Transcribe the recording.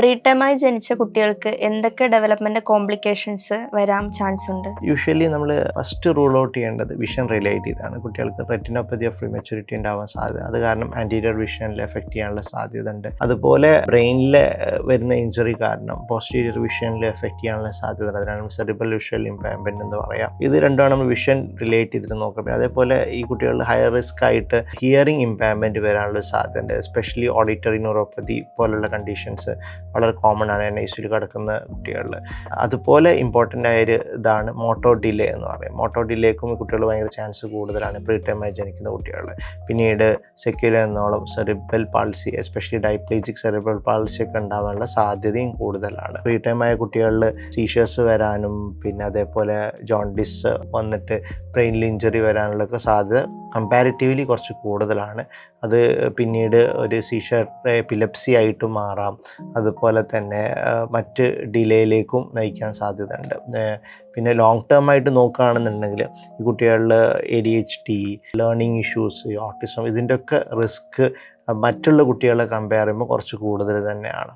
പ്രീടൈമായി ജനിച്ച കുട്ടികൾക്ക് എന്തൊക്കെ ഡെവലപ്മെന്റ് കോംപ്ലിക്കേഷൻസ് വരാൻ ചാൻസ് ഉണ്ട്? യൂഷ്വലി നമ്മൾ ഫസ്റ്റ് റൂൾ ഔട്ട് ചെയ്യേണ്ടത് വിഷൻ റിലേറ്റ് ചെയ്താണ്. കുട്ടികൾക്ക് റെറ്റിനോപ്പതി ഓഫ് പ്രീമച്യൂരിറ്റി ഉണ്ടാവാൻ സാധ്യത, അത് കാരണം ആൻറ്റീരിയർ വിഷനിൽ എഫക്റ്റ് ചെയ്യാനുള്ള സാധ്യത ഉണ്ട്. അതുപോലെ ബ്രെയിനിൽ വരുന്ന ഇഞ്ചുറി കാരണം പോസ്റ്റീരിയർ വിഷനിൽ എഫക്റ്റ് ചെയ്യാനുള്ള സാധ്യത ഉണ്ട്. അതിനാണ് സെറിബ്രൽ വിഷ്വൽ ഇംപയർമെന്റ് എന്ന് പറയാം. ഇത് രണ്ടാണ് നമ്മൾ വിഷൻ റിലേറ്റ് ചെയ്തിട്ട് നോക്കാം. അതേപോലെ ഈ കുട്ടികളിൽ ഹയർ റിസ്ക് ആയിട്ട് ഹിയറിംഗ് ഇംപയർമെന്റ് വരാനുള്ള സാധ്യത ഉണ്ട്. എസ്പെഷ്യലി ഓഡിറ്ററി ന്യൂറോപ്പതി പോലുള്ള കണ്ടീഷൻസ് വളരെ കോമൺ ആണ് NICUയിൽ കിടക്കുന്ന കുട്ടികളിൽ. അതുപോലെ ഇമ്പോർട്ടൻ്റ് ആയൊരു ഇതാണ് മോട്ടോ ഡിലേ എന്ന് പറയും. മോട്ടോ ഡിലേക്കും കുട്ടികൾ ഭയങ്കര ചാൻസ് കൂടുതലാണ് പ്രീടൈമായി ജനിക്കുന്ന കുട്ടികളിൽ. പിന്നീട് സെക്യുലർ എന്നോളം cerebral palsy, especially diplegic cerebral palsy ഒക്കെ ഉണ്ടാവാനുള്ള സാധ്യതയും കൂടുതലാണ്. പ്രീടൈമായ കുട്ടികളിൽ സീഷേഴ്സ് വരാനും പിന്നെ അതേപോലെ ജോണ്ടിസ് വന്നിട്ട് ബ്രെയിനിൽ ഇഞ്ചുറി വരാനുള്ളൊക്കെ സാധ്യത കമ്പാരിറ്റീവ്ലി കുറച്ച് കൂടുതലാണ്. അത് പിന്നീട് ഒരു സീഷർ എപ്പിലെപ്സി ആയിട്ട് മാറാം. അതുപോലെ തന്നെ മറ്റ് ഡിലേയിലേക്കും നയിക്കാൻ സാധ്യതയുണ്ട്. പിന്നെ ലോങ് ടേം ആയിട്ട് നോക്കുകയാണെന്നുണ്ടെങ്കിൽ ഈ കുട്ടികളിൽ ADHD, ലേണിംഗ് ഇഷ്യൂസ്, ഓട്ടിസം ഇതിൻ്റെയൊക്കെ റിസ്ക് മറ്റുള്ള കുട്ടികളെ കമ്പയർ ചെയ്യുമ്പോൾ കുറച്ച് കൂടുതൽ തന്നെയാണ്.